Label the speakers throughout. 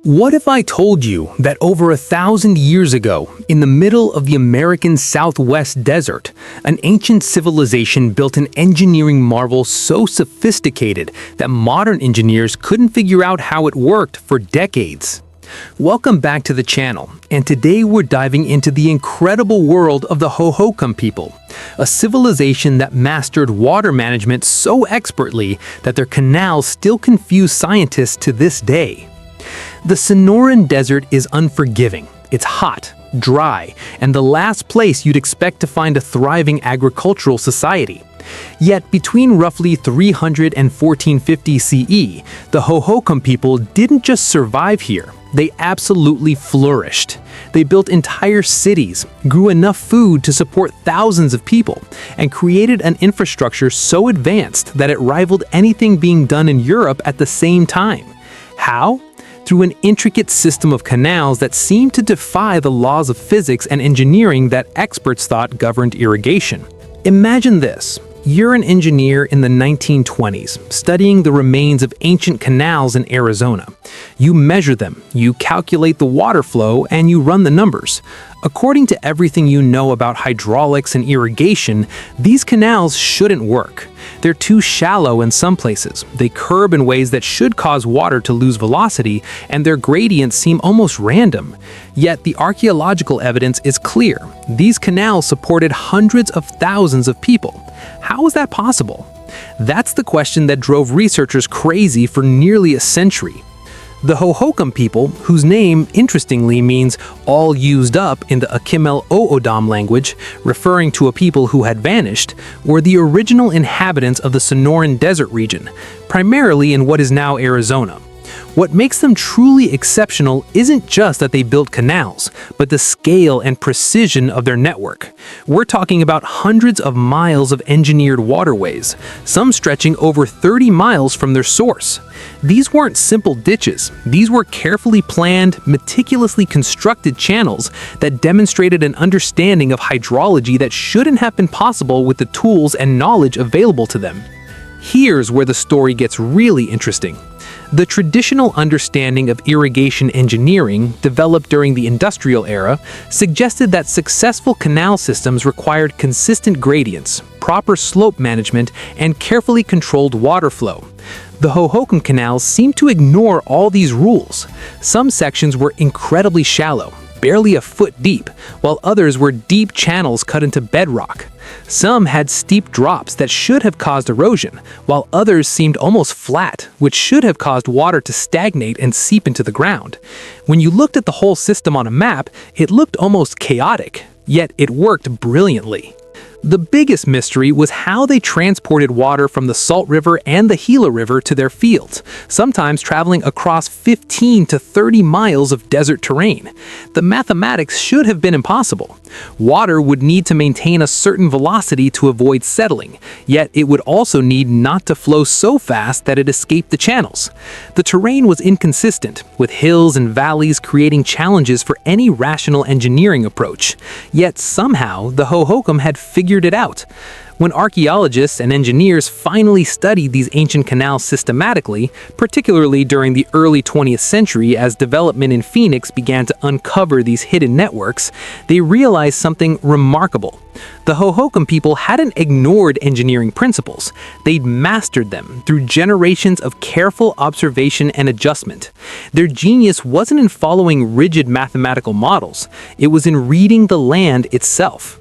Speaker 1: What if I told you that over 1,000 years ago, in the middle of the American Southwest desert, an ancient civilization built an engineering marvel so sophisticated that modern engineers couldn't figure out how it worked for decades? Welcome back to the channel, and today we're diving into the incredible world of the Hohokam people, a civilization that mastered water management so expertly that their canals still confuse scientists to this day. The Sonoran Desert is unforgiving. It's hot, dry, and the last place you'd expect to find a thriving agricultural society. Yet between roughly 300 and 1450 CE, the Hohokam people didn't just survive here, they absolutely flourished. They built entire cities, grew enough food to support thousands of people, and created an infrastructure so advanced that it rivaled anything being done in Europe at the same time. How? Through an intricate system of canals that seemed to defy the laws of physics and engineering that experts thought governed irrigation. Imagine this. You're an engineer in the 1920s, studying the remains of ancient canals in Arizona. You measure them, you calculate the water flow, and you run the numbers. According to everything you know about hydraulics and irrigation, these canals shouldn't work. They're too shallow in some places, they curb in ways that should cause water to lose velocity, and their gradients seem almost random. Yet the archaeological evidence is clear. These canals supported hundreds of thousands of people. How is that possible? That's the question that drove researchers crazy for nearly a century. The Hohokam people, whose name interestingly means all used up in the Hohokam language, referring to a people who had vanished, were the original inhabitants of the Sonoran Desert region, primarily in what is now Arizona. What makes them truly exceptional isn't just that they built canals, but the scale and precision of their network. We're talking about hundreds of miles of engineered waterways, some stretching over 30 miles from their source. These weren't simple ditches. These were carefully planned, meticulously constructed channels that demonstrated an understanding of hydrology that shouldn't have been possible with the tools and knowledge available to them. Here's where the story gets really interesting. The traditional understanding of irrigation engineering, developed during the industrial era, suggested that successful canal systems required consistent gradients, proper slope management, and carefully controlled water flow. The Hohokam canals seem to ignore all these rules. Some sections were incredibly shallow, barely a foot deep, while others were deep channels cut into bedrock. Some had steep drops that should have caused erosion, while others seemed almost flat, which should have caused water to stagnate and seep into the ground. When you looked at the whole system on a map, it looked almost chaotic, yet it worked brilliantly. The biggest mystery was how they transported water from the Salt River and the Gila River to their fields, sometimes traveling across 15 to 30 miles of desert terrain. The mathematics should have been impossible. Water would need to maintain a certain velocity to avoid settling, yet it would also need not to flow so fast that it escaped the channels. The terrain was inconsistent, with hills and valleys creating challenges for any rational engineering approach. Yet somehow, the Hohokam had figured it out. When archaeologists and engineers finally studied these ancient canals systematically, particularly during the early 20th century as development in Phoenix began to uncover these hidden networks, they realized something remarkable. The Hohokam people hadn't ignored engineering principles. They'd mastered them through generations of careful observation and adjustment. Their genius wasn't in following rigid mathematical models, it was in reading the land itself.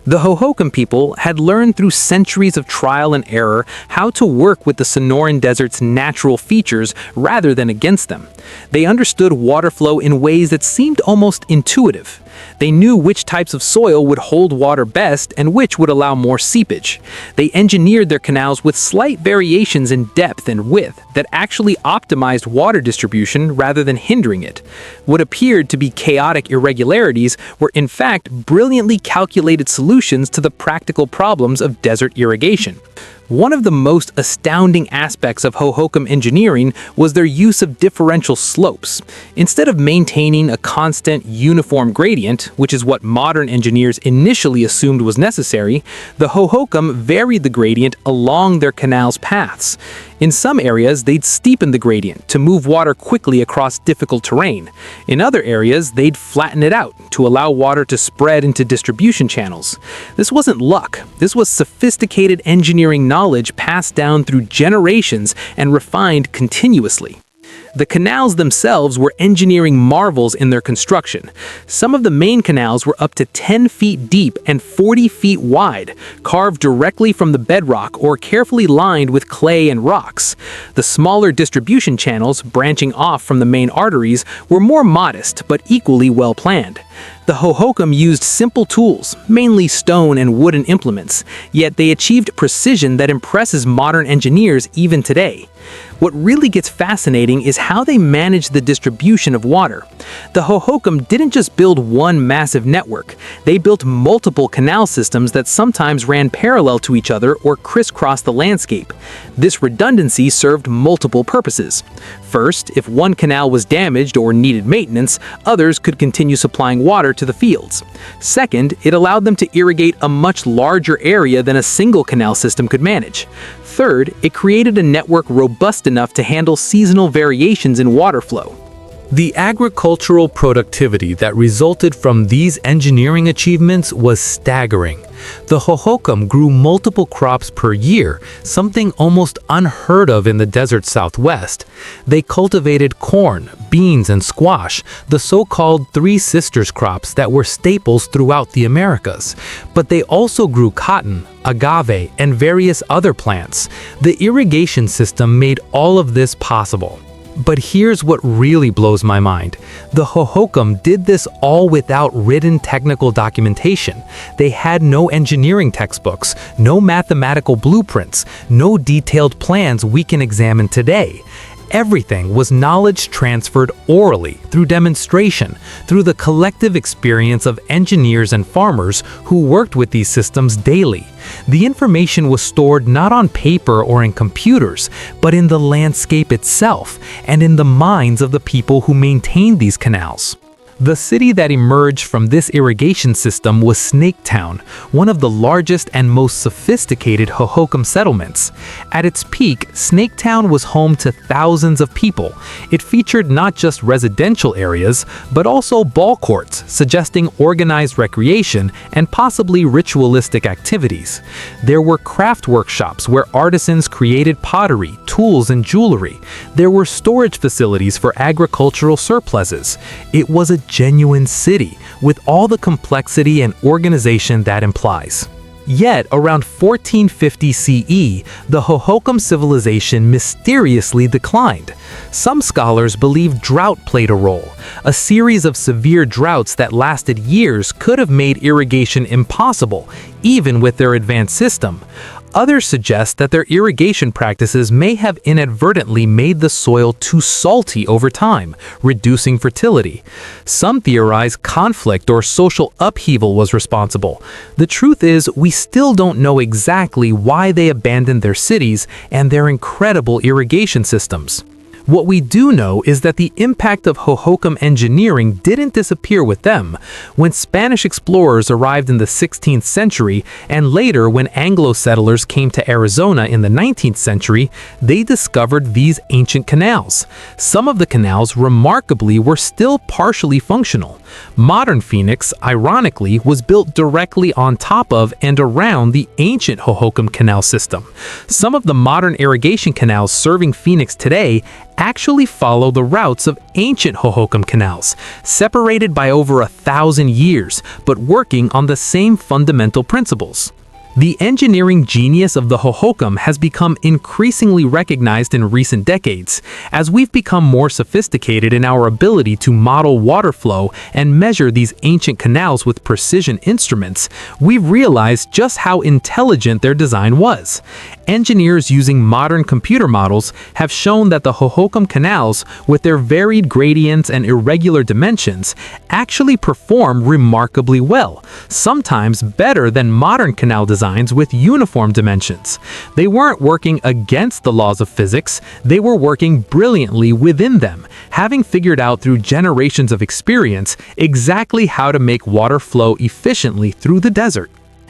Speaker 1: The Hohokam people had learned through centuries of trial and error how to work with the Sonoran Desert's natural features rather than against them. They understood water flow in ways that seemed almost intuitive. They knew which types of soil would hold water best and which would allow more seepage. They engineered their canals with slight variations in depth and width that actually optimized water distribution rather than hindering it. What appeared to be chaotic irregularities were in fact brilliantly calculated solutions to the practical problems of desert irrigation. One of the most astounding aspects of Hohokam engineering was their use of differential slopes. Instead of maintaining a constant, uniform gradient, which is what modern engineers initially assumed was necessary, the Hohokam varied the gradient along their canals' paths. In some areas, they'd steepen the gradient to move water quickly across difficult terrain. In other areas, they'd flatten it out to allow water to spread into distribution channels. This wasn't luck. This was sophisticated engineering knowledge passed down through generations and refined continuously. The canals themselves were engineering marvels in their construction. Some of the main canals were up to 10 feet deep and 40 feet wide, carved directly from the bedrock or carefully lined with clay and rocks. The smaller distribution channels, branching off from the main arteries, were more modest but equally well planned. The Hohokam used simple tools, mainly stone and wooden implements, yet they achieved precision that impresses modern engineers even today. What really gets fascinating is how they managed the distribution of water. The Hohokam didn't just build one massive network, they built multiple canal systems that sometimes ran parallel to each other or crisscrossed the landscape. This redundancy served multiple purposes. First, if one canal was damaged or needed maintenance, others could continue supplying water to the fields. Second, it allowed them to irrigate a much larger area than a single canal system could manage. Third, it created a network robust enough to handle seasonal variations in water flow.
Speaker 2: The agricultural productivity that resulted from these engineering achievements was staggering. The Hohokam grew multiple crops per year, something almost unheard of in the desert Southwest. They cultivated corn, beans, and squash, the so-called Three Sisters crops that were staples throughout the Americas. But they also grew cotton, agave, and various other plants. The irrigation system made all of this possible. But here's what really blows my mind. The Hohokam did this all without written technical documentation. They had no engineering textbooks, no mathematical blueprints, no detailed plans we can examine today. Everything was knowledge transferred orally, through demonstration, through the collective experience of engineers and farmers who worked with these systems daily. The information was stored not on paper or in computers, but in the landscape itself and in the minds of the people who maintained these canals. The city that emerged from this irrigation system was Snaketown, one of the largest and most sophisticated Hohokam settlements. At its peak, Snaketown was home to thousands of people. It featured not just residential areas, but also ball courts, suggesting organized recreation and possibly ritualistic activities. There were craft workshops where artisans created pottery, tools, and jewelry. There were storage facilities for agricultural surpluses. It was a genuine city, with all the complexity and organization that implies. Yet, around 1450 CE, the Hohokam civilization mysteriously declined. Some scholars believe drought played a role. A series of severe droughts that lasted years could have made irrigation impossible, even with their advanced system. Others suggest that their irrigation practices may have inadvertently made the soil too salty over time, reducing fertility. Some theorize conflict or social upheaval was responsible. The truth is, we still don't know exactly why they abandoned their cities and their incredible irrigation systems. What we do know is that the impact of Hohokam engineering didn't disappear with them. When Spanish explorers arrived in the 16th century, and later when Anglo settlers came to Arizona in the 19th century, they discovered these ancient canals. Some of the canals, remarkably, were still partially functional. Modern Phoenix, ironically, was built directly on top of and around the ancient Hohokam canal system. Some of the modern irrigation canals serving Phoenix today actually follow the routes of ancient Hohokam canals, separated by over 1,000 years, but working on the same fundamental principles. The engineering genius of the Hohokam has become increasingly recognized in recent decades. As we've become more sophisticated in our ability to model water flow and measure these ancient canals with precision instruments, we've realized just how intelligent their design was. Engineers using modern computer models have shown that the Hohokam canals, with their varied gradients and irregular dimensions, actually perform remarkably well, sometimes better than modern canal designs with uniform dimensions. They weren't working against the laws of physics, they were working brilliantly within them, having figured out through generations of experience exactly how to make water flow efficiently through the desert.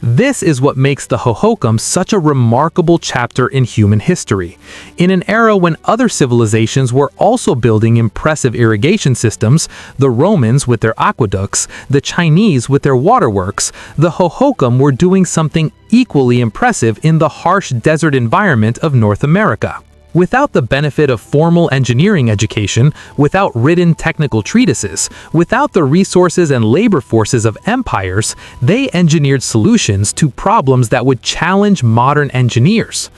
Speaker 2: This is what makes the Hohokam such a remarkable chapter in human history. In an era when other civilizations were also building impressive irrigation systems, the Romans with their aqueducts, the Chinese with their waterworks, the Hohokam were doing something equally impressive in the harsh desert environment of North America. Without the benefit of formal engineering education, without written technical treatises, without the resources and labor forces of empires, they engineered solutions to problems that would challenge modern engineers.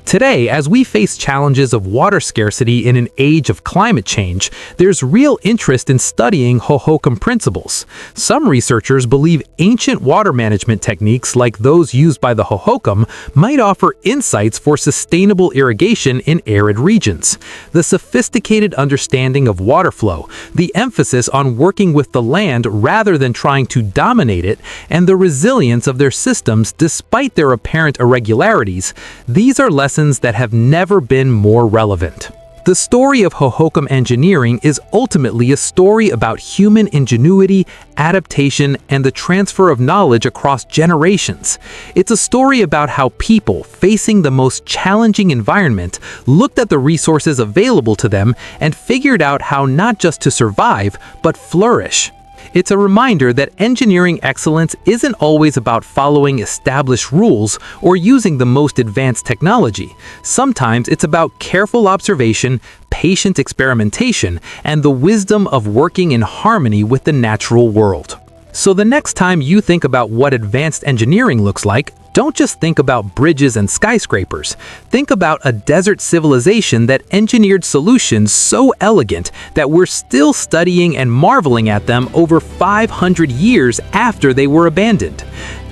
Speaker 2: Today, as we face challenges of water scarcity in an age of climate change, there's real interest in studying Hohokam principles. Some researchers believe ancient water management techniques like those used by the Hohokam might offer insights for sustainable irrigation in arid regions. The sophisticated understanding of water flow, the emphasis on working with the land rather than trying to dominate it, and the resilience of their systems despite their apparent irregularities, these are lessons that have never been more relevant. The story of Hohokam engineering is ultimately a story about human ingenuity, adaptation, and the transfer of knowledge across generations. It's a story about how people facing the most challenging environment looked at the resources available to them and figured out how not just to survive, but flourish. It's a reminder that engineering excellence isn't always about following established rules or using the most advanced technology. Sometimes it's about careful observation, patient experimentation, and the wisdom of working in harmony with the natural world. So the next time you think about what advanced engineering looks like, don't just think about bridges and skyscrapers. Think about a desert civilization that engineered solutions so elegant that we're still studying and marveling at them over 500 years after they were abandoned.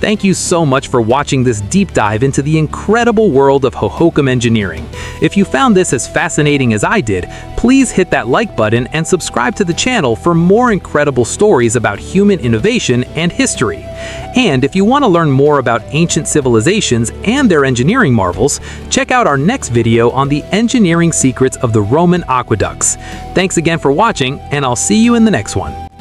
Speaker 2: Thank you so much for watching this deep dive into the incredible world of Hohokam engineering. If you found this as fascinating as I did, please hit that like button and subscribe to the channel for more incredible stories about human innovation and history. And if you want to learn more about ancient civilizations and their engineering marvels, check out our next video on the engineering secrets of the Roman aqueducts. Thanks again for watching, and I'll see you in the next one.